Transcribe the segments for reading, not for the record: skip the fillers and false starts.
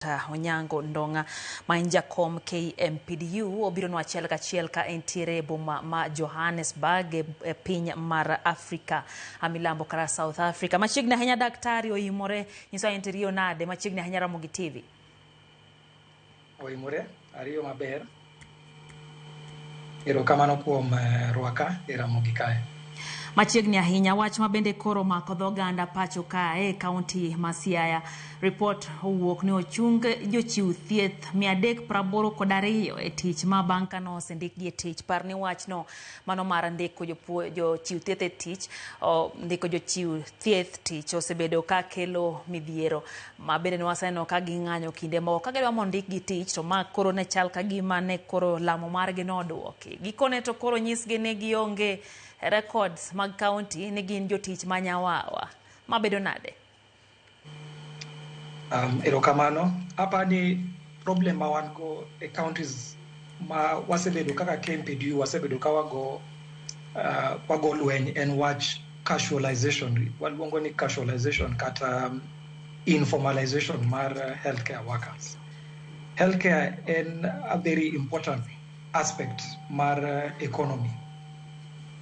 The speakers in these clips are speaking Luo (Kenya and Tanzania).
Onyango Ndonga mainjakom KMPDU obiro no achiel ka entiere boma ma Johannesburg e piny mar Afrika milambo kara South Africa. Machiegni ahinya daktari oimore nyiso entiere nade machiegni ahinya Ramogi TV. Oimore ariyo maber. Erokamano kuom rwaka e Ramogi kae. Machiegni ahinya wach mabende koro mako dhoganda pacho kae kaunti ma Siaya. Report owuok ni ochung Jochiw Thieth 382 e tich ma banka no osendikgi e tich. Par ni wachno mano mar ndiko Jochiw Thieth e tich, ndiko Jochiw Thieth tich osebedo ka kelo midhiero mabende ni waseneno ka ging'anyo kinde moko ka gidwa mondo ndikgi tich to ma koro ne chal ka gima ne koro lamo margi nodwoki. Gikone to koro nyisgi ne gionge records mag county ni gin jotich ma Nyawawa. Mabedo nade? Erokamano. Hapa ni problem ma wan go e counties ma wasebedo kaka KMPDU wasebedo ka wago lweny en wach casualization. Waluongo ni casualization kata informalization mar healthcare workers. Healthcare en a very important aspect mar economy.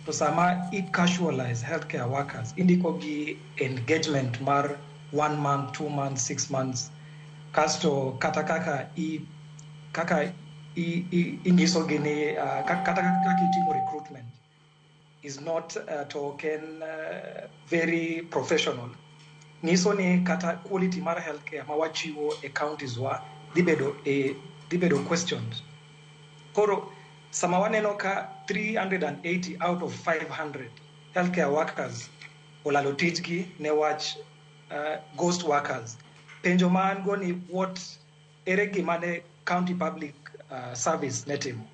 To sama it casualize healthcare workers indiko gi engagement mar 1 month, 2 months, 6 months. Kasto kata kaka ingiso gini kata kaka itimo recruitment is not token very professional. Niso ni kata quality mar healthcare ma wachiwo e counties wa dibedo questioned. Koro sama waneno ka 380 out of 500 healthcare workers olalo tijgi ne wach ghost workers. Penjo man go ni what ere gima ne county public service netimo.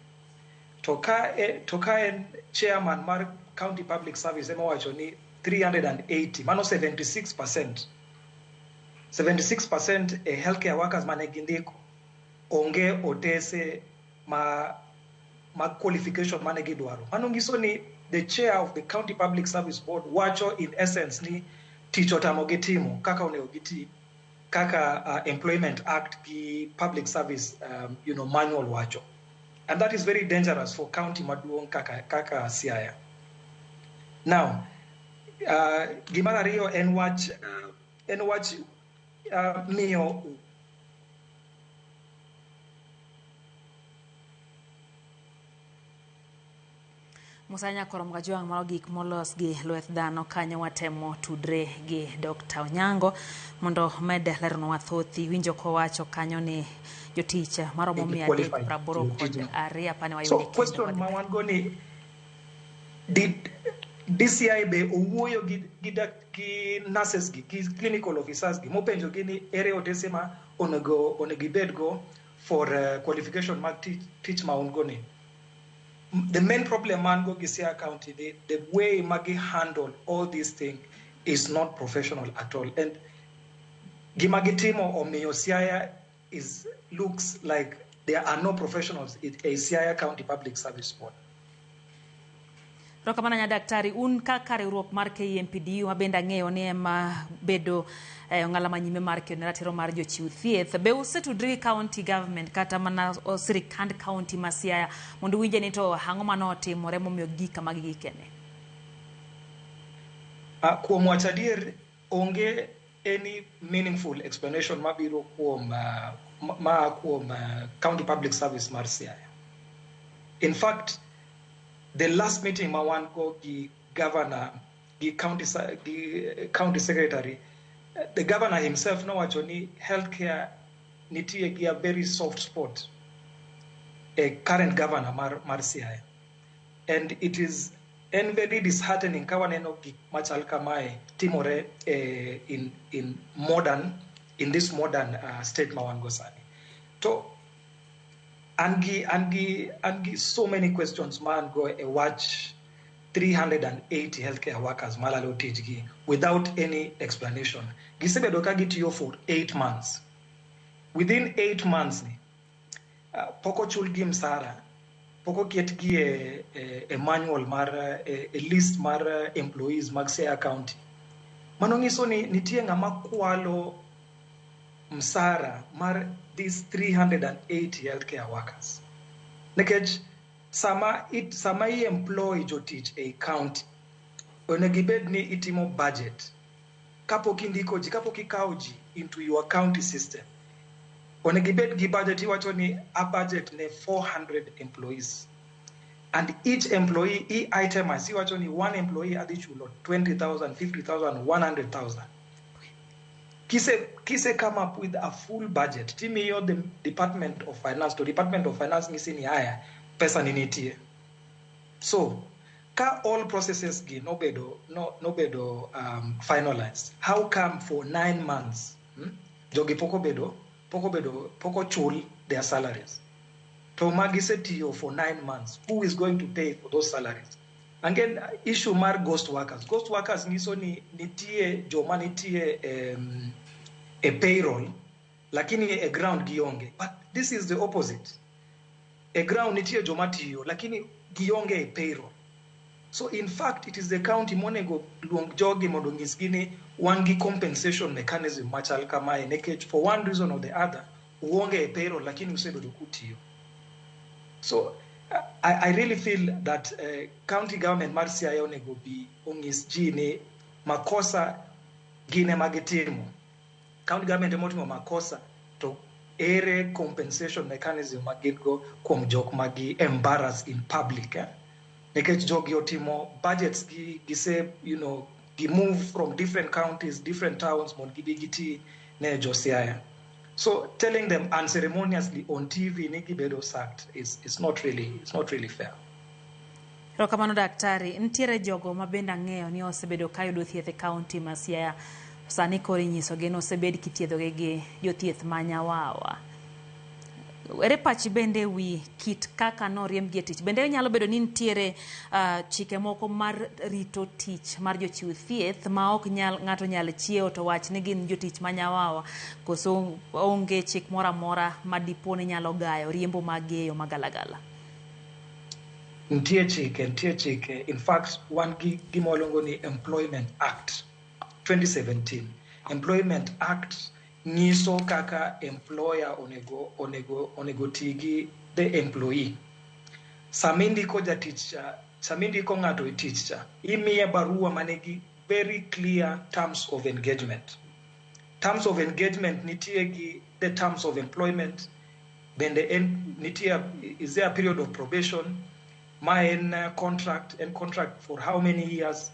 To ka en chairman mar county public service ema wacho ni 380 mano 76%. 76% e healthcare workers mane gindiko onge otese ma qualification mane gidwaro. Mano ngiso ni the chair of the county public service board wacho in essence ni tich otamo gitimo kaka onego giti kaka employment act ki public service manual wacho. And that is very dangerous for county maduong kaka Siaya. Now gimara riyo en wach miyo Musanya korom gajuang malo gik molos gi lweth dhano kanyo watemo tudre gi Dr. Onyango mondo med lerno wathothi winjo ko wacho kanyo ni jotich maromo 382 pane wayudi. So question ma wan go ni did DCI be owuoyo gi nurses gi clinical officers gi mopenjo gi ni ere otese ma onego bed go for qualification mag teach ma ongo ni. The main problem man go Siaya County, the way Magi handle all these things is not professional at all. And Gimagitimo or Mayo Siaya looks like there are no professionals in a Siaya County Public Service Board. Rokamana nya daktari un kaka riwruok mar KMPDU mabenda ng'eyo ni ema bedo ng'ala manyime mar ratiro mar Jochiw Thieth be usetudri county government kata mana sirikand county ma Siaya mondo winje ni to hang'o mano otimore momiyo gika mag gikene. Kuom wacho adier onge any meaningful explanation mabiro kuom county public service mar Siaya. In fact, the last meeting ma wan go gi governor, the county secretary, the governor himself no wacho ni healthcare nitie gi a very soft spot a current governor mar Siaya. And it is very disheartening ka waneno gik machal kamae timore in this modern state ma wan go sani. To and so many questions man go a watch 380 healthcare workers malalo tijgi without any explanation. Gisebedo ka gitiyo for 8 months. Within 8 months ni poko chulgi msara, poko kietgi a manual mar a list mar employees mag Siaya County. Mano ngiso ni nitie ng'ama kwalo msara mar these 380 healthcare workers. Nekech sama I employ jotich a county, onegibed ni itimo budget. Kapok indiko ji, kapok ikawo ji into your county system, onegibed gi budget iwacho ni a budget ne 400 employees. And each employee, each item, I see what only one employee at each 20,000, 50,000, 100,000. Kise come up with a full budget. Timi yo the Department of Finance, to Department of Finance ni haya pesa ninitie. So, ka all processes gi no bedo finalized. How come for 9 months? Jogi poko chul their salaries. To magisetiyo for 9 months, who is going to pay for those salaries? Again, issue mar ghost workers. Ghost workers niso nitie joma nitie a payroll, lakini a ground gionge. But this is the opposite. A ground nitie joma tiyo, lakini gionge a payroll. So in fact, it is the county monego luong jogi mondo ngisgini wangi compensation mechanism machal kamae nekech for one reason or the other, uonge a payroll, lakini usebedo kutiyo. So I really feel that county government mar Siaya onego bi ongis ji ni makosa gine magitimo. County government emotimo makosa to ere compensation mechanism magitgo kuom jok magi embarrass in public. Nekech jogi otimo budgets gi say, gi move from different counties, different towns mon gibigiti ne jo Siaya. So telling them unceremoniously on TV niki bedo sacked is not really fair. Rokamano daktari, ntiere jogo mabenda ng'eyo ni osebedo kayudo thieth e county ma Siaya. Sani kori nyiso geno osebed kithiedho gi jothieth ma Nyawawa. Ere pachi bende wi kit kaka noriem gi tich. Bende nyalo bedo ni ntiere chike moko mar rito tich mar jochiw thieth ma ok ng'ato nyal chiewo to wach ni gin jotich ma Nyawawa, koso onge chik mora mora ma dipone nyalo gayo riembo mageyo magalagala. Ntie chike. In fact, one gimolongo ni Employment Act 2017. Employment Act nyiso kaka employer onego tigi the employee. Samindiko jaticha, samindiko ng'ato iticha, imiye barua manegi very clear terms of engagement. Terms of engagement nitie gi the terms of employment. Bende nitie, is there a period of probation? Ma en contract for how many years?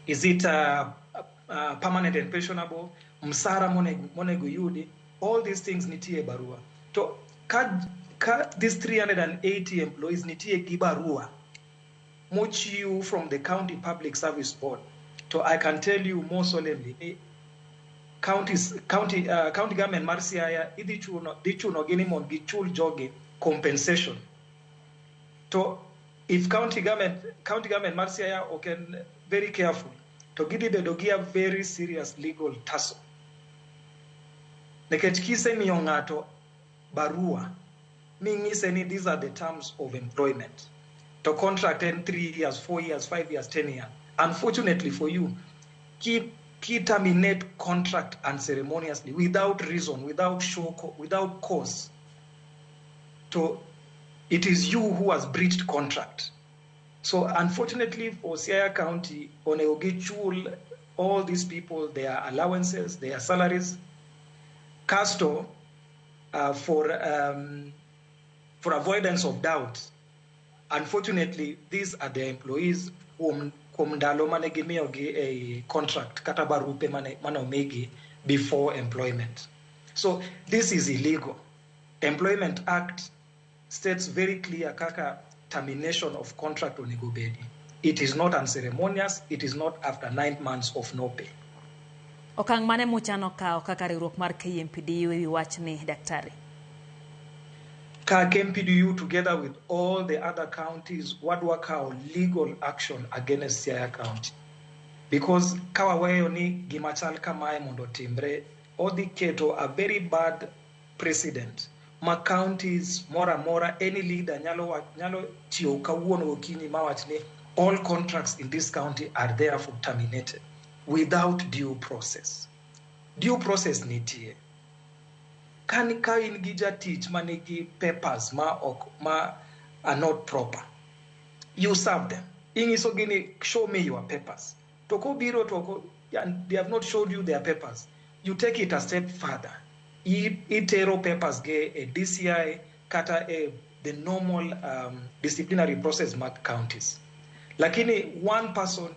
Is it permanent and pensionable? Msara monego yudi, all these things nitie barua. To these 380 employees nitie gibarua Jochiw from the County Public Service Board. So I can tell you more solemnly, county government mar Siaya dichuno gini mon gichul jogi compensation. So if county government mar Siaya can very careful to gidi bedo gia very serious legal tussle. Nekech kise miyo ng'ato barua ming'ise ni these are the terms of employment. To contract in 3 years, 4 years, 5 years, 10 years. Unfortunately for you, ki terminate contract unceremoniously without reason, without show, without cause. So it is you who has breached contract. So unfortunately for Siaya County, oneogichul all these people, their allowances, their salaries, Casto for avoidance of doubt. Unfortunately, these are the employees whom ndalo mane gimiyogi a contract kata barupe mane omigi before employment. So this is illegal. Employment Act states very clear kaka termination of contract onego bedi. It is not unceremonious. It is not after 9 months of no pay. Okang mane muchano kao kaka riwruok mar KMPDU ewi wachni daktari? KMPDU together with all the other counties would work out legal action against Siaya County. Because kawaweyo ni gimachal kamae mondo timbre odhi keto a very bad precedent. Ma counties mora any leader nyalo tiyo kawuono gokinyi mawachni all contracts in this county are therefore terminated without due process. Due process nitie. ka in gi jatich manigi papers ma are not proper, you serve them. Ing'iso gini, show me your papers. To ko biro to they have not showed you their papers. You take it a step further. Itero papers ge a DCI kata the normal disciplinary process mark counties. Lakini one person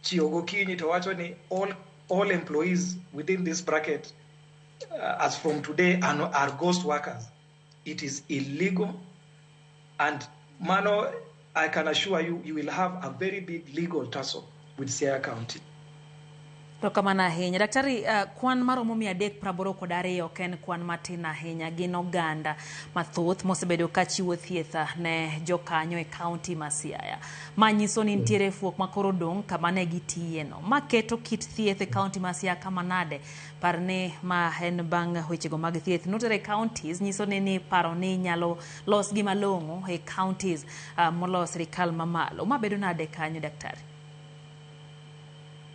chiogo kinyi to wacho ni all employees within this bracket as from today are ghost workers. It is illegal, and mano, I can assure you, you will have a very big legal tussle with Siaya County. To kamana ahinya daktari, kwan maromo 382 ok en kwan matin ahinya, gin oganda mathoth mosebedo ka chiwo thieth ne jokanyo e kaunti ma Siaya. Manyiso ni nitiere fuok makoro dong kama ne gitiye no. Maketo kit thieth e kaunti ma Siaya kama nade? Parne ma en bang wechego mag thieth notere counties nyiso ni paro ni nyalo los gi malong'o e counties molos sirikal mamalo. Mabedo nade kanyo daktari?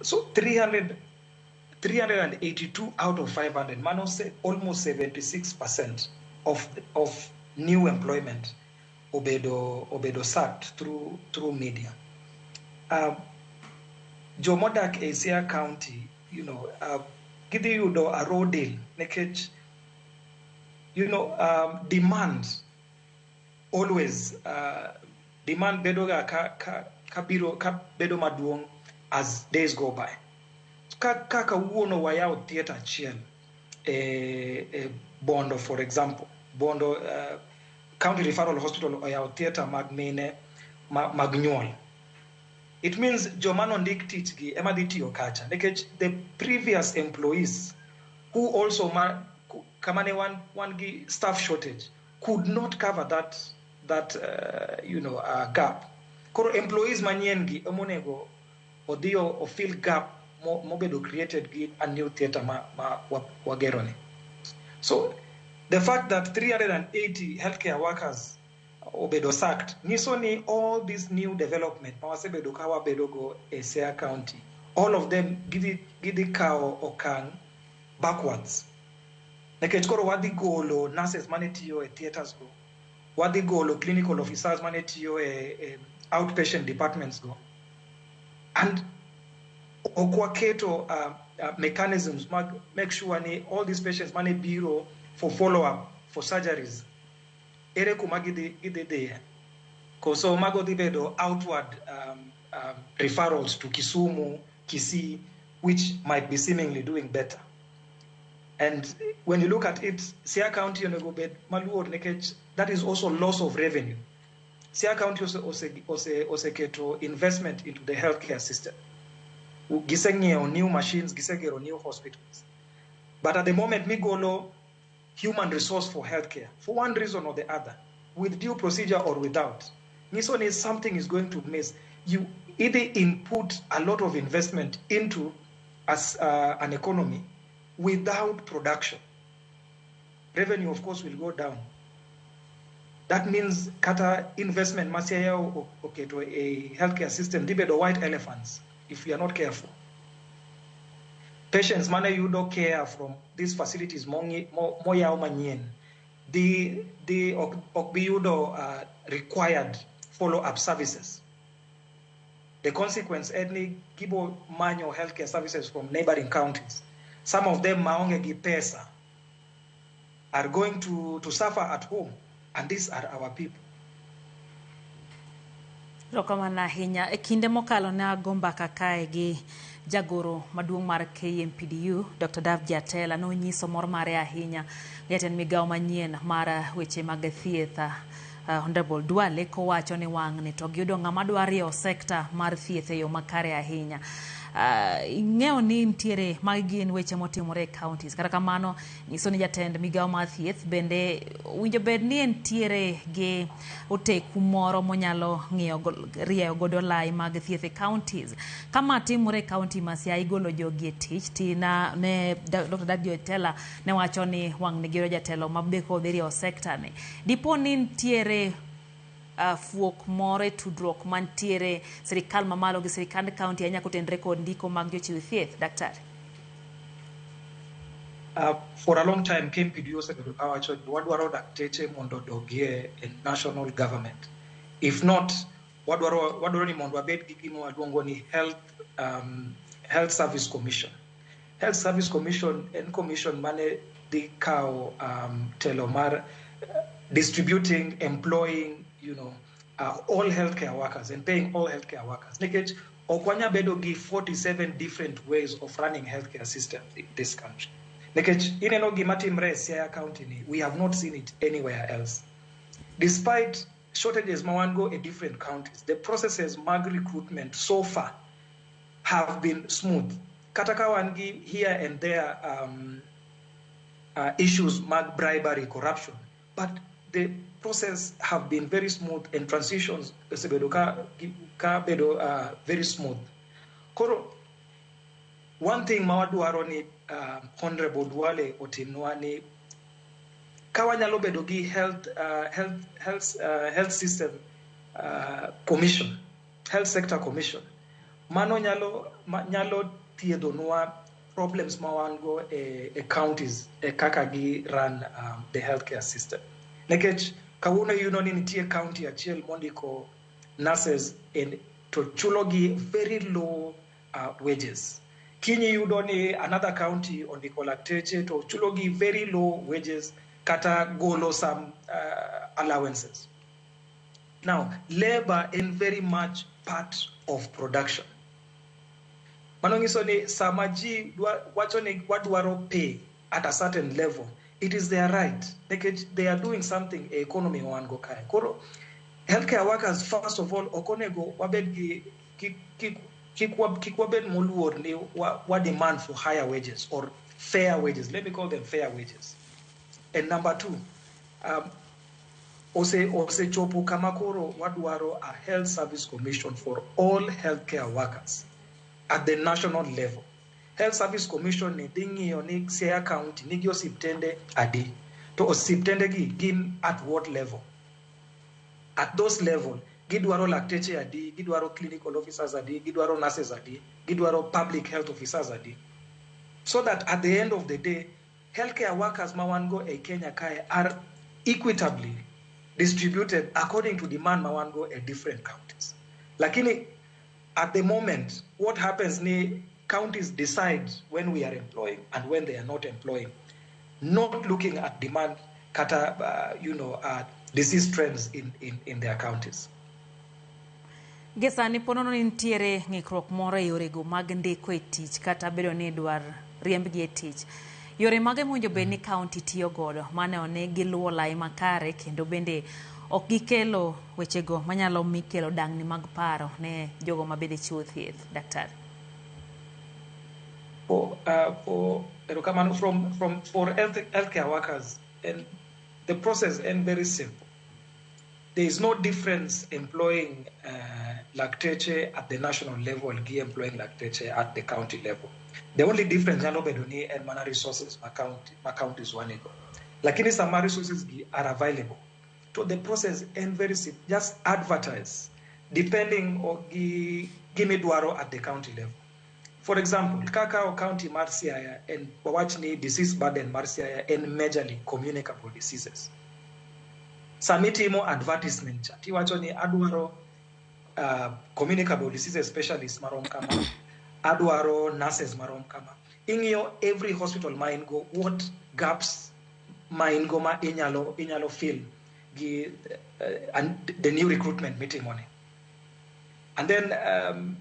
So 382 out of 500, man, say almost 76% of new employment obedo sacked through media. Jomodak e Siaya County, gidi yudo a road deal, nekech, demand always demand bedo ka bedo maduong as days go by. Kaka uono wayao Thieth achiel Bondo, for example. Bondo County Referral Hospital oyao theater mag mine mag nyuol. It means jomano ndik tich gi ema dhi tiyo kacha. The previous employees who also kamane one gi staff shortage could not cover that gap. Koro employees manyien gi omonego odio o fill gap mobedo created gi a new theater ma wagerone. So the fact that 380 healthcare workers obedo sacked niso ni all this new development ma wasebedo ka wabedo go e Siaya County, all of them gidhi kao okang backwards. Nekech koro wadhi golo nurses mane tiyo e theaters go, wadhi golo clinical officers mane tiyo e outpatient departments go, and okwaketo mechanisms make sure ni all these patients mane biro for follow-up for surgeries ere kuma gidhi there. So mago dhi bedo outward referrals to Kisumu, Kisii, which might be seemingly doing better. And when you look at it, Siaya County that is also loss of revenue. Siaya County oseketo investment into the healthcare system. Giseng'iewo new machines, gisegero new hospitals. But at the moment, migolo human resource for healthcare, for one reason or the other, with due procedure or without. Nisoni something is going to miss. You either input a lot of investment into an economy without production. Revenue, of course, will go down. That means kata investment masaya to a healthcare system, dibedo white elephants if we are not careful. Patients mana you don't care from these facilities moya manyien. The required follow-up services. The consequence, any gibo manual healthcare services from neighboring counties. Some of them maonge gi pesa are going to suffer at home, and these are our people. Rokamana hinya kinde mokalo na gomba kakae gi jagoro maduong mar KMPDU Dr. Dav Jatela no nyiso mor mare ahinya jatend migawo manyien mar weche mag thieth Honorable Duale ko wacho ni wang' ni to giyudo ng'ama dwario sekta mar thieth e yo makare ahinya. Ing'eyo ni ntiere magin weche motimore e counties. Kata kamano nyiso ni jatend migawo mar thieth bende winjo bed ni ntiere ge oteku moro monyalo rieyo godo lai mag thieth e counties. Kama timore e county ma Siaya igolo jogi e tich tina ne Dr. Dav Jatela ne wacho ni wang' ni giro jatelo mabeko dhirio sekta ni. Dipo ni ntiere fuok more tudruok mantiere sirikal mamalo gi sirikand county anya kotendre kod ndiko mag jochiw thieth, daktari? For a long time, came PDOs and wadwaro dakteche mondo dogie in national government. If not, wadwaro ni mondo abed gi gima waluongo ni Health Service Commission. Health Service Commission en commission mane di kao telo mar distributing, employing, all healthcare workers and paying all healthcare workers. Nikech okwanya bedo gi 47 different ways of running healthcare system in this country. Nikech ineno gima timre Siaya County ni, we have not seen it anywhere else. Despite shortages mawango in different counties, the processes mag recruitment so far have been smooth. Kataka wangi here and there issues mag bribery, corruption, but the process have been very smooth and transitions very smooth. Koro, one thing mawadwaro ni Honorable Duale otimnwani kawanyalo bedo gi health system commission, health sector commission, mano nyalo thiedhonwa problems mawango e counties kaka gi run the healthcare system. Nekech kawuono ni nitie county achiel mondiko nurses to chulo gi very low wages. Kinyi yudo ni another county ondiko lakteche to chulo gi very low wages kata golo some allowances. Now, labor is very much part of production. Manongiso ni samaji wacho ni wadwaro pay at a certain level. It is their right. They are doing something economy one go kai. Koro healthcare workers first of all okonego wabed kikwabed moluor ni wa demand for higher wages or fair wages. Let me call them fair wages. And number two, ose chopo kamakoro wadwaro a health service commission for all healthcare workers at the national level. Health Service Commission ni dingiyo ni Siaya County nigi osiptende adi. To osiptende gi gin at what level? At those level, gidwaro lakteche adi, gidwaro clinical officers adi, gidwaro nurses adi, gidwaro public health officers adi. So that at the end of the day, healthcare workers mawango e Kenya kai are equitably distributed according to demand mawango e different counties. Lakini at the moment, what happens ni counties decide when we are employing and when they are not employing, not looking at demand, disease trends in their counties. Gesani ponono nitiere ng'ikruok moro e yorego mag ndiko e tich kata bedo ni dwar riembgi e tich. Yore mage monjo bed ni county tiyo godo mane one giluwo lai makare kendo bende ok gikelo wechego manyalo mikelo dangni mag paro ne jogo mabede chiwo thieth, Daktari. For healthcare workers, and the process is very simple. There is no difference employing lakteche at the national level and employing lakteche at the county level. The only difference is bedoni and mana resources account is one ego. Lakini some resources are available. So the process is very simple. Just advertise depending on gimedwaro at the county level. For example, Kakao County Marsiaya and Wawachni disease burden Marsiaya and majorly communicable diseases. Samitimo advertisement chat. Iwachoni adwaro communicable diseases specialists marom kama. Adwaro nurses marom kama. Ingyo every hospital maingo what gaps maingo ma inyalo fill and the new recruitment meeting on it. And then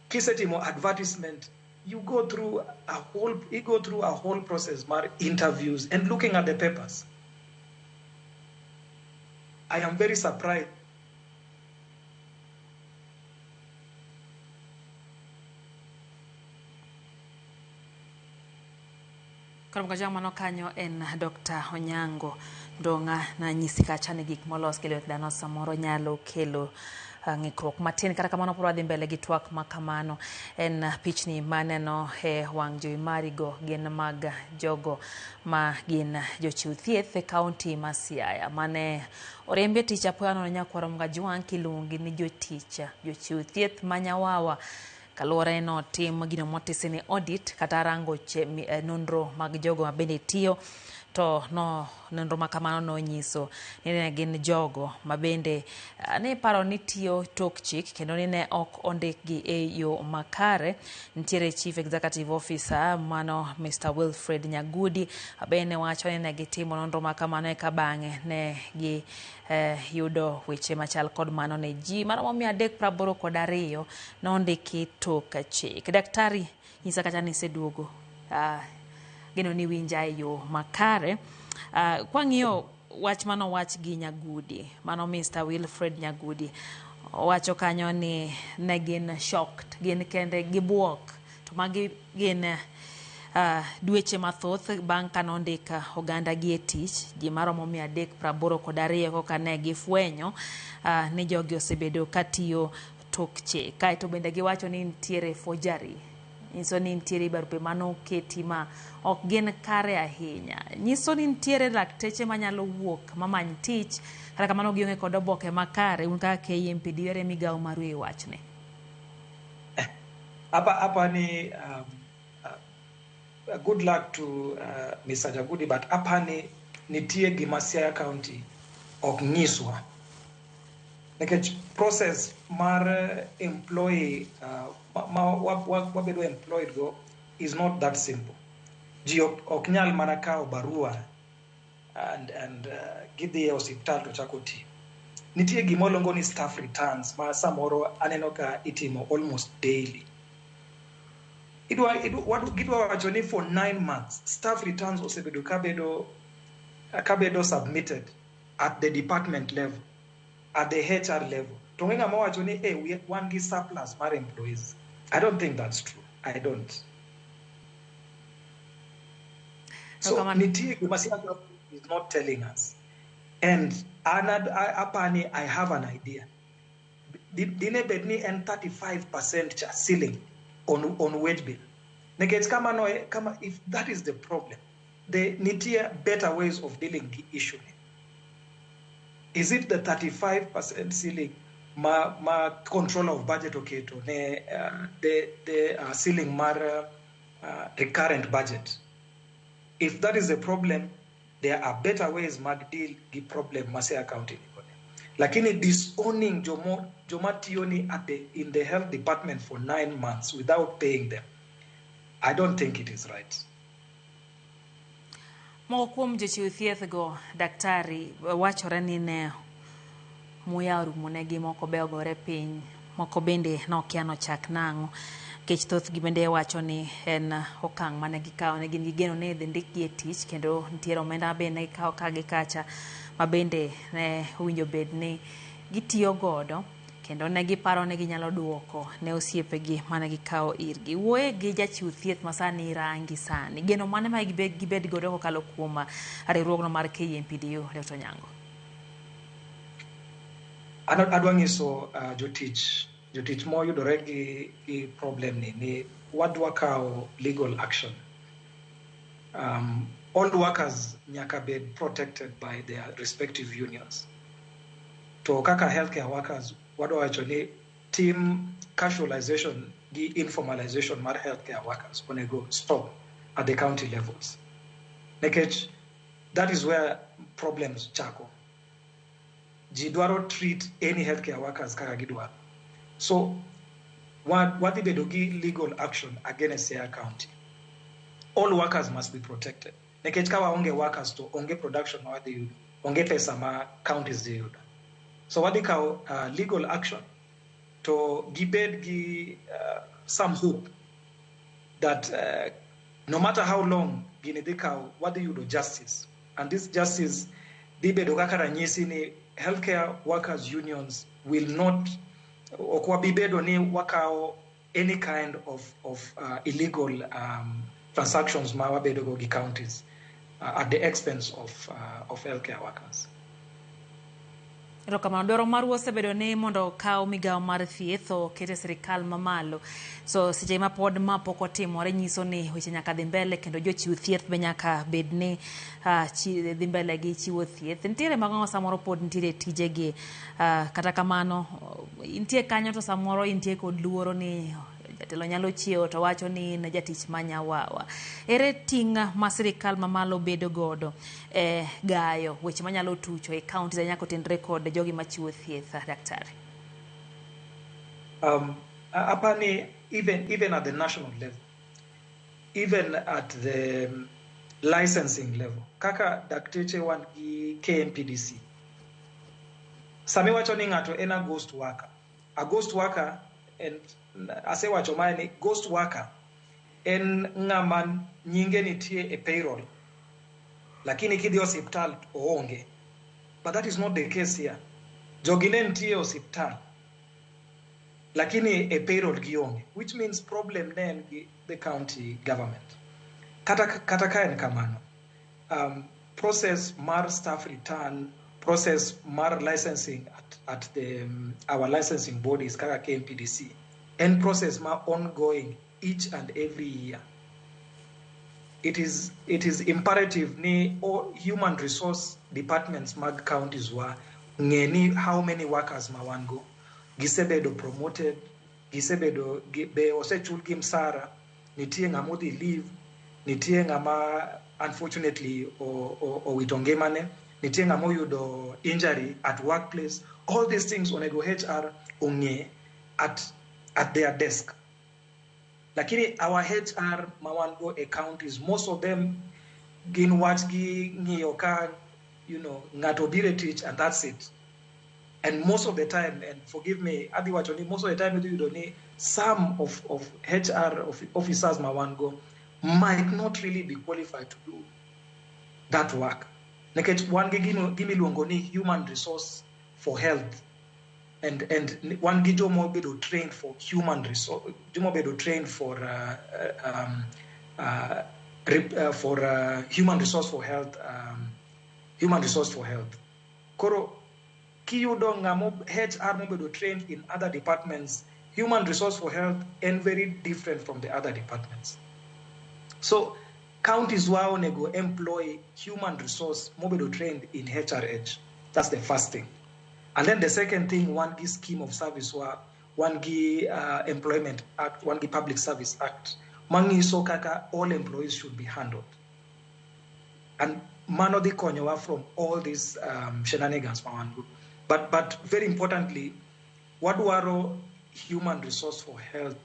Kisetimo advertisement, you go through a whole process, interviews and looking at the papers. I am very surprised. Mano kanyo en Dr. Onyango Ndonga na nyisika chane gik molos kelo dano samoro nyalo kelo ng'ikruok matin kata kamano poro adhi mbele gi twak makamano en pichni maneno wang' jowi marigo gin mag jogo ma gin jochiw thieth e kaunti ma Siaya mane oriembe tich apoya nono nyakwaro mga juang' kilungi ni jochiw thieth ma Nyawawa kaluwore no tim gino motisi ni audit kata rango nonro mag jogo ma bende tiyo to no nonro makamano nonyiso ni ne gin jogo ma bende ne paro ni tiyo tok chik kendo ni ne ok ondikgi e yo makare. Nitiere Chief Executive Officer mano Mr. Wilfred Nyagudi bende wacho ni ne gitimo nonro makamano eka bang'e ne gi yudo weche machal kod mano ne ji maromo 382 nondiki tok chik. Daktari, nyisa kata ni seduogo gino ni winja e yo makare. Kwang'iyo wach mano wach gi Nyagudi, mano Mr. Wilfred Nyagudi wacho kanyo ni ne gin shocked, gin kende gibuok, to magi gin dweche mathoth bang' ka nondika oganda gi e tich ji maromo 382 koka ne gifwenyo ni jogi osebedo katiyo tok chik. Kaeto bende giwacho ni nitiere forgery, nyiso ni nitiere barupe mano keti ma ok gin kare ahinya. Nyiso ni nitiere lakteche manyalo wuok mamany tich kata kamano gionge kod oboke makare. Un kaka KMPD yore migawo maru e wachne. Apa ni good luck to Mr. Nyagudi, but apa ni nitie gima Siaya County ok nyiswa. Nikech process mar employee wabedo employed go is not that simple. Ji ok nyal mana kawo barua and gidhi e osiptal to chako tiyo. Nitie gimolongo ni staff returns ma samoro aneno ka itimo almost daily. Gidwa wacho ni for 9 months staff returns osebedo kabedo submitted at the department level, at the HR level. To ng'ama wacho ni we wan gi surplus mar employees. I don't think that's true. I don't. So nitie gima Siaya is not telling us. And apani I have an idea. Dine bedni and 35% ceiling on wage bill. Kama if that is the problem, there nitie better ways of dealing the issue. Is it the 35% ceiling ma control of budget oketo ne the ceiling mar recurrent budget? If that is the problem, there are better ways mag deal the problem Siaya County. Lakini disowning joma tiyoni in the health department for 9 months without paying them, I don't think it is right. Moko kuom jochiw thieth go, daktari, wachore ni ne muya orumonegi, moko be ogore piny, moko bende nokia nochak nang'o. Kech thoth gi bende wacho ni en okang' mane gikawo, ne gin gigeno ne idhi ndikgi e tich kendo nitiere omenda bende ikawo ka gi kacha ma bende ne winjo bed ni gitiyo godo kendo ne giparo ni ginyalo duoko ne osiepegi mane gikawo irgi. Wuoye gi jachiw thieth ma sani rangi sani, geno mane ma gibed godo kokalo kuom riwruogno mar KMPDU, Dr. Nyango? Adwa nyiso jotich moyudore gi problem ni wadwa kawo legal action. All workers nyaka bed protected by their respective unions. To kaka healthcare workers, wadwa wacho ni team casualization gi informalization mar healthcare workers onego stop at the county levels. Nekech that is where problems chako. Ji dwaro treat any healthcare workers kaka gidwaro. So wadhi bedo gi legal action against Siaya County. All workers must be protected. Nekech kawa onge workers to onge production ma wadhi yudo, onge pesa ma counties dhi yudo. So wadhi kawo legal action to gibed gi some hope that no matter how long gini dhi kawo, wadhi yudo justice. And this justice dhi bedo kaka ranyisi ni healthcare workers unions will not okwabibedo ni wakawo any kind of illegal transactions ma wabedo go gi counties at the expense of healthcare workers. Kamano dwaro mar osebedo ni mondo kawo migawo mar thieth okete sirikal mamalo. So seche ma pod ma pok otimore nyiso ni weche nyaka dhi mbele kendo jochiw thieth be nyaka bed ni dhi mbele gi chiwo thieth. Nitiere mag'o samoro pod nitiere tijegi, kata kamano intie kanyo to samoro intie kod luoro ni jatelo nyalo chiewo to wacho ni ne jatich ma Nyawawa. Ere ting' ma sirikal mamalo bedo godo gayo weche manyalo tucho e kaunti za nyako tendre kod jogi machiwo thieth, daktari? Apani, even at the national level, even at the licensing level, kaka dakteche wan gi KMPDC, sami wacho ni ng'ato en a ghost worker. A ghost worker, and asewacho mae ni ghost worker en ng'ama nyinge nitie e payroll, lakini kidhi hospital oonge. But that is not the case here. Jogi ne nitie hospital, lakini e payroll gionge, which means problem ne en gi the county government. Kata ka en kamano, process mar staff return, process mar licensing at the our licensing bodies kaka KMPDC, and process ma ongoing each and every year. It is imperative ni all human resource departments mag counties wa ngeni how many workers ma wan go, gisebedo promoted, gisebedo be osechul gi msara, nitie ng'amodhi leave, nitie ng'ama unfortunately o wito ngimane, nitie ng'ama oyudo injury at workplace. All these things onego HR ong'e at their desk. Lakini our HR mawango counties, most of them gin wach gi ng'iyo ka, ng'ato biro teach and that's it. And most of the time, and forgive me, most of the time you need some of HR officers mawango might not really be qualified to do that work. Nekech one gimi luongo ni human resource for health, and one gijo mo bedo trained for human resource, jomo bedo trained for human resource for health, human resource for health. Koro kiyudo ngamo HR mo bedo trained in other departments, human resource for health, and very different from the other departments. So counties wao nego employ human resource mo bedo trained in HRH. That's the first thing. And then the second thing, one gi scheme of service wa one gi employment act, one gi public service act, mangi so kaka all employees should be handled. And mano di konyowa from all these shenanigans mawangu. But very importantly, wadwaro human resource for health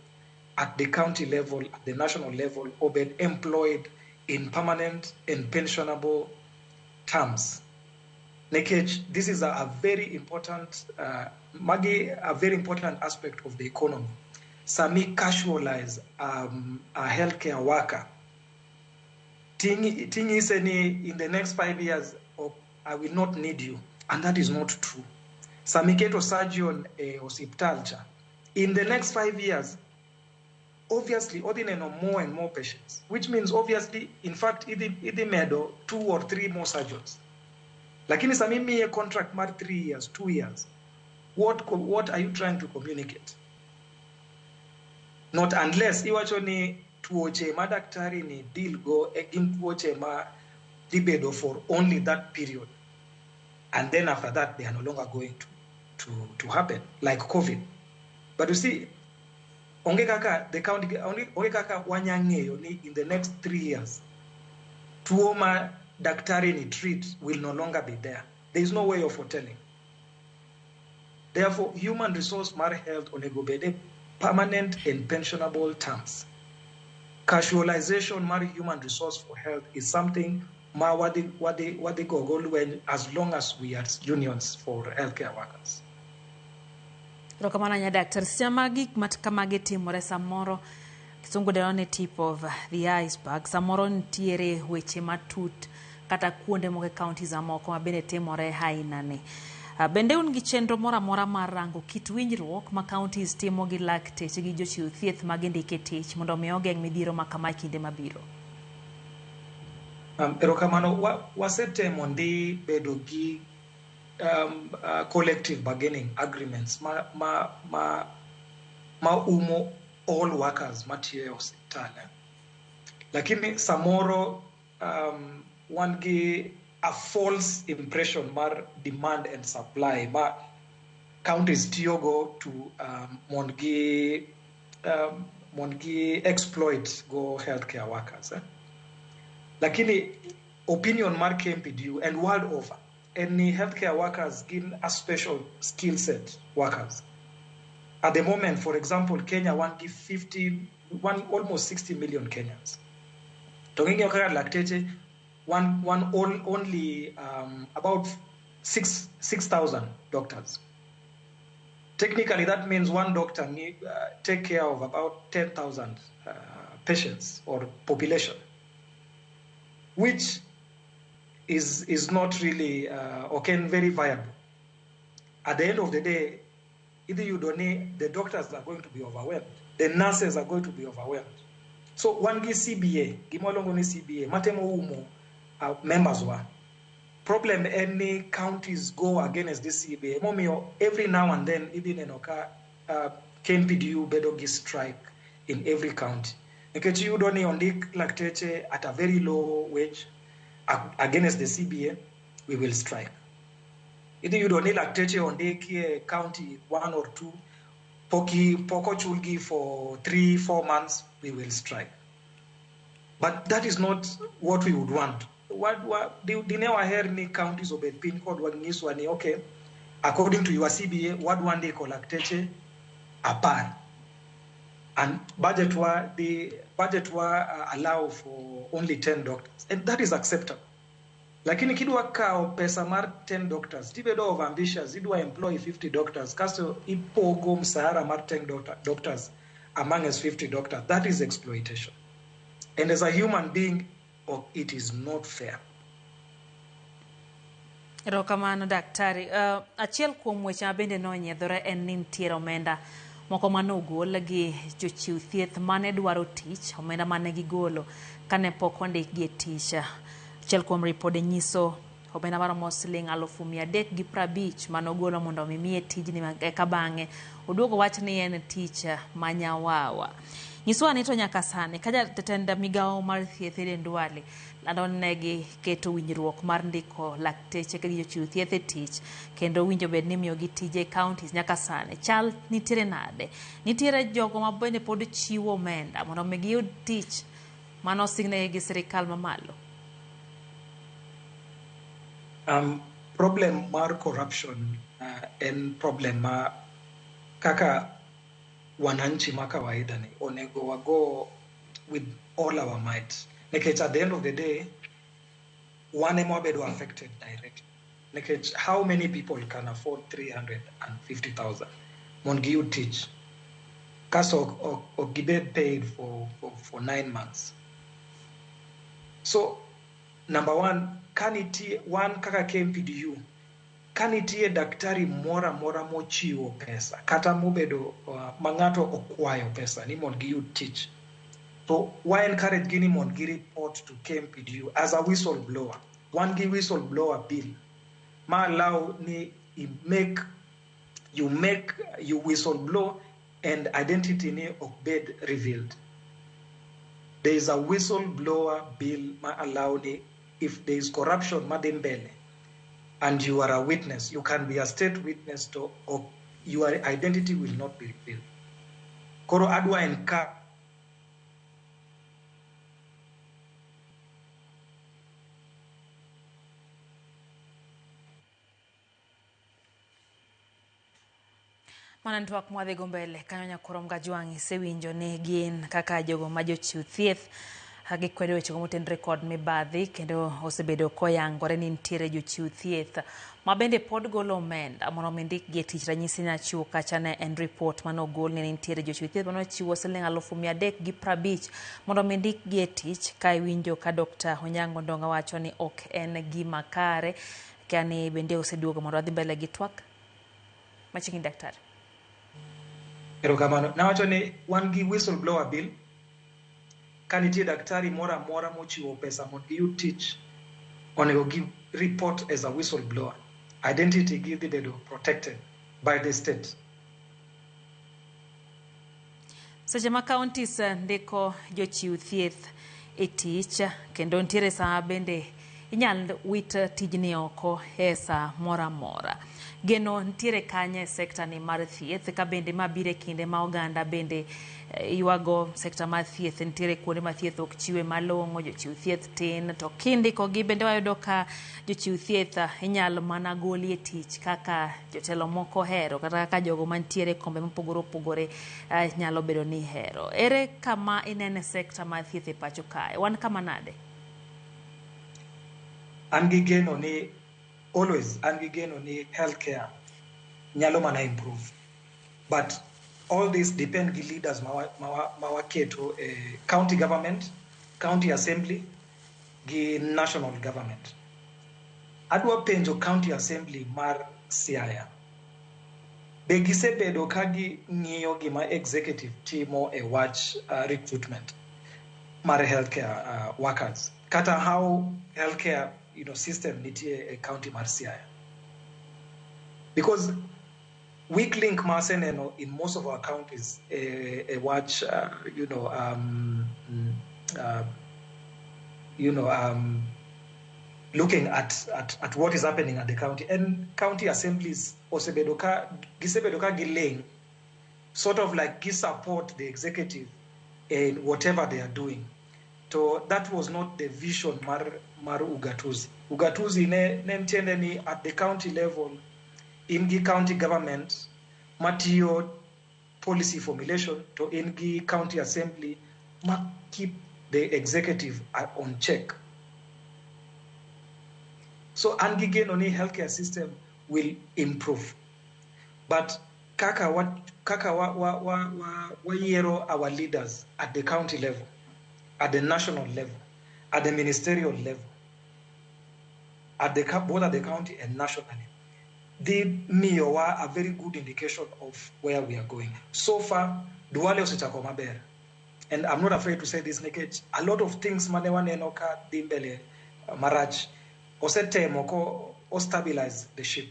at the county level, at the national level, or be employed in permanent and pensionable terms. Nekech, this is a very important, a very important aspect of the economy. Sami casualize a healthcare worker. Thing is, in the next 5 years, I will not need you, and that is not true. Sami keto surgeon hospital. In the next 5 years, obviously, ordinary more and more patients, which means obviously, in fact, idi medo 2 or 3 more surgeons. Lakini samimi a contract mar 3 years, 2 years. What are you trying to communicate? Not unless iwacho ni tuoche madaktari ni deal go egin tuoche ma libedo for only that period, and then after that they are no longer going to happen, like COVID. But you see, onge kaka the county onge kaka wanyangeyo ni in the next 3 years tuo ma daktari ni treat will no longer be there. There is no way of foretelling. Therefore, human resource mar health onego bede permanent and pensionable terms. Casualization mar human resource for health is something ma wadi go when as long as we are unions for healthcare workers. Rokamana nya Dr. Siamagi matkamage timore samoro kisungu deone tip of the iceberg, samoro ntiere weche matut kata kuonde moke county za moko mabende timore hainane. Bende un gi chenro mora mar rango kit winjruok ma counties timo gi lakteche gi jochiw thieth mag ndike tich mondo mi ogeng midhiro makama kinde mabiro. Erokamano wasetemo ndi bedo gi collective bargaining agreements ma umo all workers matiyo e hospital. Lakini samoro one gi a false impression mar demand and supply ma counties tiyogo to mongi mongi exploit go healthcare workers. Lakini opinion mar KMPDU and world over, any healthcare workers given a special skill set workers. At the moment, for example, Kenya want give almost 60 million Kenyans. Talking about lactate, only about 6,000 doctors. Technically, that means one doctor need take care of about 10,000 patients or population, which is not really very viable. At the end of the day, either you donate, the doctors are going to be overwhelmed, the nurses are going to be overwhelmed. So one gi CBA, gimolongo ni CBA, matemo umo members wa. Problem any counties go against this CBA. Momio every now and then even enoka KMPDU bedogi strike in every county. Because you don't ondik lactate at a very low wage against the CBA, we will strike. Either you don't need lactate on the county 1 or 2, poko chulgi for 3-4 months, we will strike. But that is not what we would want. What the never hear me counties obey pin code one news one okay. According to your CBA, what one day collected apart. And budget were allow for only 10 doctors. And that is acceptable. Lakini kidwa kao pesa mar 10 doctors, tibedo of ambitious, idwa employ 50 doctors, kaso ipogo msahara mar 10 doctors among us 50 doctors. That is exploitation. And as a human being, it is not fair. Erokamano daktari. Achiel kuom weche mabende nonyiedhore en ni nitiere omenda moko mane ogol gi jochiw thieth mane dwaro tich, omenda mane gigolo kane pok ondikgi e tich. Achiel kuom ripode nyiso omenda maromo siling 350,000 mane ogolo mondo omimiye tijni eka bang'e oduogo wach ni en tich ma Nyawawa. Nyiswa ni to nyaka sani ka jatend migawo mar thieth Ndwale landonegi keto winjruok mar ndiko lakteche gi jochiw thieth e tich kendo winjo bed ni miyo gi tije counties nyaka sani chal nitiere nade. Nitiere jogo ma bende pod chiwo omenda mondo mi giyud tich mano signe gi sirikal mamalo. Problem mar corruption en problem ma kaka wananchi ma kawaida ni onego wago with all our might. Because at the end of the day, one emo bedo affected directly. Because how many people can afford 350,000? Mongi you teach. Kaso or gibed paid for 9 months. So number one, one kaka KMPDU, kanitie daktari mora mochiwo pesa, kata mobedo mangato okwayo pesa, ni mongi you teach. So why encourage gini mongi report to KMPDU as a whistleblower? One give whistleblower bill. Ma allow ni you whistleblow and identity ni of bed revealed. There is a whistleblower bill ma allow ni if there is corruption madembele and you are a witness, you can be a state witness to or your identity will not be revealed. Koro adwa enka Manantwak mwadhi gombele kanyonya korom gajwangi sewinjo ne gin kaka jogo ma jochiw thieth gikwedo weche motenre kod mibadhi kendo osebedo koyangore ni nitiere jochiw thieth ma bende pod golo omenda mondo mendik gi tich. Ranyisi na chiwo kacha ne en report mano gol ni nitiere jochiw thieth mano chiwo siling 350,000 mondo mendik gi tich. Ka winjo ka Dr. Onyango Ndonga wacho ni ok en gima kare kani bende oseduogo mondo adhi mbele gi twak machingi daktari. Erokamano. Nawacho ni one gi whistleblower bill kanitie daktari mora mochiwo pesa mondo you teach onego give report as a whistleblower. Identity give the protected by the state. Seche ma counties ndiko jochiw thieth e tich kendo ntiere sama bende inyal wit tijni oko esa mora mora. Geno ntiere kanye sekta ni mar thieth ka bende mabire kinde ma oganda bende yuago sekta mar thieth ntiere kuonde ma thieth ok chiwe malong'o, jochiw thieth tin to kindiko gi bende wayudo ka jochiw thieth inyal mana goli e tich kaka jotelo moko hero kata kaka jogo mantiere kombe mopogore opogore nyalo bedo ni hero. Ere kama inene sekta mar thieth e pacho kae, wan kama nade? An gi geno ni always an gi geno ni healthcare nyalo mana improve, but all this depend gi leaders mawaketo county government, county assembly gi national government. Adwa penjo county assembly mar Siaya, be gisebedo ka ging'iyo gima executive timo e wach recruitment mar healthcare workers kata how healthcare system nitie e county mar Siaya? Because weak link maseneno in most of our counties a watch looking at what is happening at the county, and county assemblies gisebedo ka giling sort of like support the executive in whatever they are doing. So that was not the vision mar ugatuzi. Ugatuzi ne entiende ni at the county level in the county government matio policy formulation to in the county assembly ma keep the executive on check. So again only healthcare system will improve. But kaka yero our leaders at the county level, at the national level, at the ministerial level, at the both at the county and nationally. The Nyawawa a very good indication of where we are going. So far, Duale Ositako Maber. And I'm not afraid to say this, Nikech. A lot of things manewane noka dimbele maraj osete moko or stabilize the ship.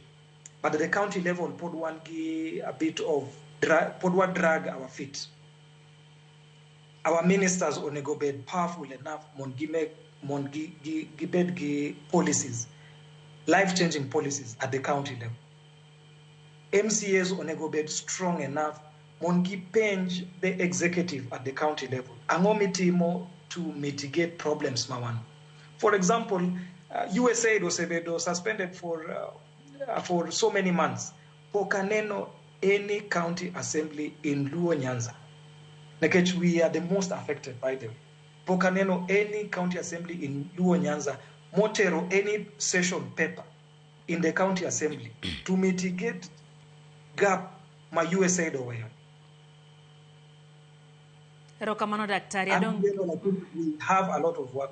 But at the county level, pod one a bit of drag our feet. Our ministers onego bed powerful enough mongi policies, life-changing policies at the county level. MCAs onego bed strong enough mongi penge the executive at the county level. Angomitimo to mitigate problems mawan. For example, USAID osebedo suspended for so many months. Pokaneno any county assembly in Luo Nyanza. Nekech we are the most affected by them. Pokaneno any county assembly in Luo Nyanza, motero any session paper in the county assembly to mitigate gap ma USAID oweyo. Erokamano daktari we have a lot of work.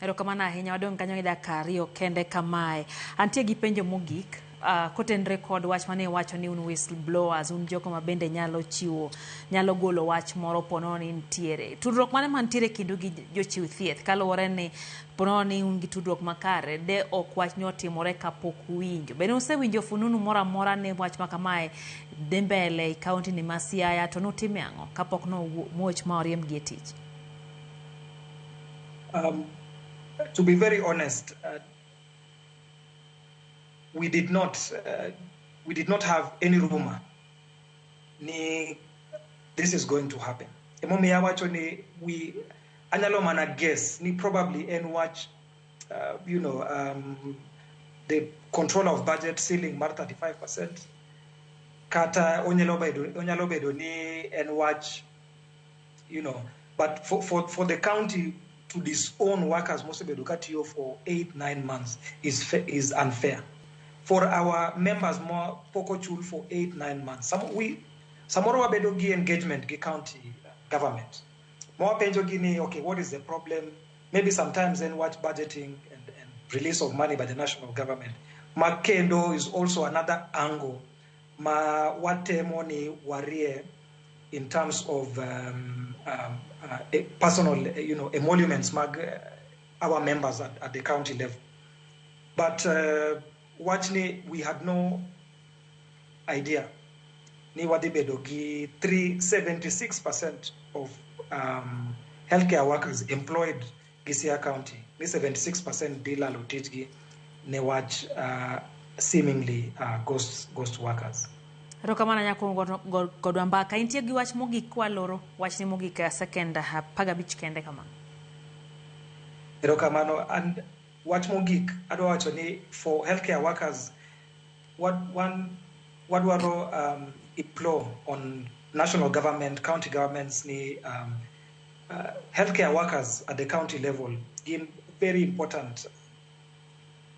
Erokamano ahinya wadong kanyo dakika ariyo kende kamae. Antie gi penjo mogik kotenre kod wach mane wacho ni un whistleblowers, un joko mabende nyalo golo wach moro pono ni ntiere. Tudruok mane mantiere kindu gi jochiw thieth kaluwore ni pono ni un gi tudruok makare de ok wach ni otimore kapok winjo. Bende usewinjo fununu mora mora ne wach makamae dhi mbele i kaunti ni ma Siaya to nutime ang'o kapok no muoch ma oriem gi e tich? To be very honest, we did not have any rumor ni this is going to happen. Emomi yawacho ni we anyalo mana guess ni probably en watch the control of budget ceiling mar 35%. Kata onyalo bedo ni en watch but for the county to disown workers most educatio for 8-9 months is unfair. For our members more poko chul for 8-9 months. Samoro wabedo gi engagement gi county government. More penjo gini, okay, what is the problem? Maybe sometimes then watch budgeting and release of money by the national government. Makendo is also another angle. Ma watemo ni warie in terms of personal, emoluments our members at the county level. But we had no idea. Ni wadibedogi 76% of healthcare workers employed Gisia County ni 76% dilalo tijgi ne wach seemingly ghost workers. Rokamana nyako godwa mbaka intie gi wach mogik kwa loro wach ni mogik second 15 kende kama. Rokamano and wach mogik adwa wacho ni for healthcare workers what waro implore on national government, county governments ni healthcare workers at the county level in very important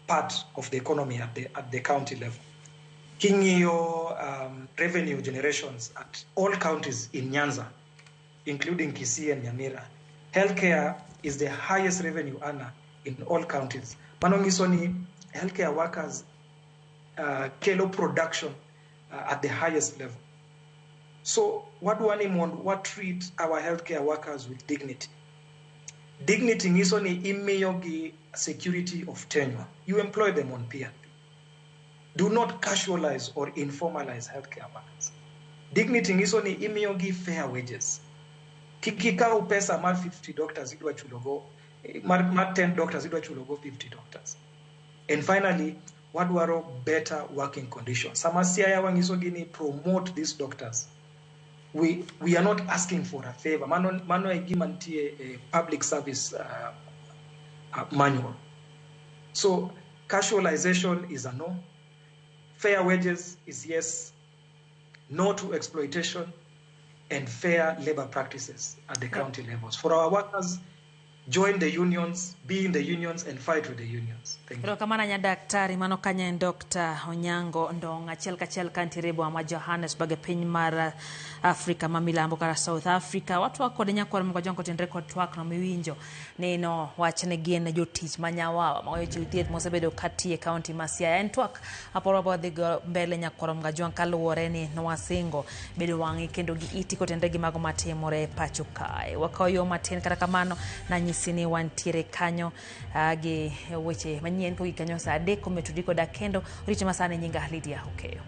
part of the economy at the county level. Kingio revenue generations at all counties in Nyanza, including Kisii and Nyamira. Healthcare is the highest revenue earner in all counties. Manongisoni healthcare workers kelo production at the highest level. So what treat our healthcare workers with dignity? Dignity ngisoni imeyogi security of tenure. You employ them on PNP. Do not casualize or informalize healthcare workers. Dignity ngisoni imeyogi fair wages. Kikika upesa mar 50 doctors idwa chulogo, mar 10 doctors idwa chulogo 50 doctors. And finally, wadwaro better working conditions. Samasiaya wangisogi ni promote these doctors. We are not asking for a favor. Mano egimantie a public service manual. So casualization is a no. Fair wages is yes. No to exploitation and fair labor practices at the county levels. For our workers, join the unions, be in the unions, and fight with the unions. Thank you. Kamana nya daktari mano kanya Dr. Onyango ndong achiel kachiel kantirebo ama Johannesburg e piny mar Africa mamilambo kara South Africa. Watu wakode nyakwar mga jongo tindre kod twak no miwinjo nino wachne gien jotich ma Nyawawa ma Jochiw Thieth mosebedo katie county ma Siaya. En twak aporo bodhi mbele nyakwar mga jongo kaluwore ni nwasingo bedo wangi kendo gi iti kotendre gi mago matimore pacho kae. Wakayo matin kata kamano na nyisini wantiere kanyo gi weche manyien ko gikanyo sa adek kometudiko da kendo riche masane nyinga Lydia Jochiw.